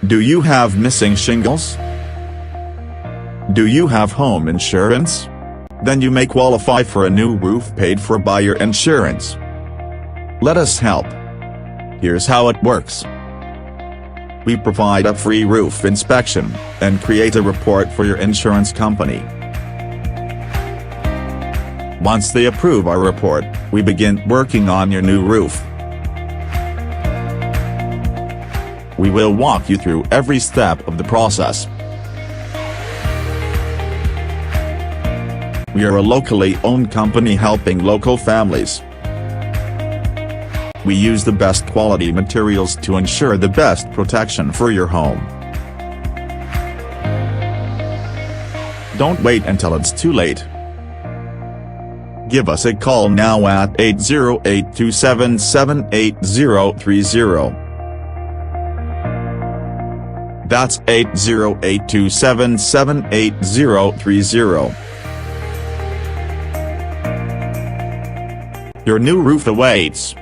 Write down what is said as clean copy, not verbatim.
Do you have missing shingles? Do you have home insurance? Then you may qualify for a new roof paid for by your insurance. Let us help. Here's how it works. We provide a free roof inspection, and create a report for your insurance company. Once they approve our report, we begin working on your new roof. We will walk you through every step of the process. We are a locally owned company helping local families. We use the best quality materials to ensure the best protection for your home. Don't wait until it's too late. Give us a call now at 808-277-8030. That's 808-277-8030. Your new roof awaits.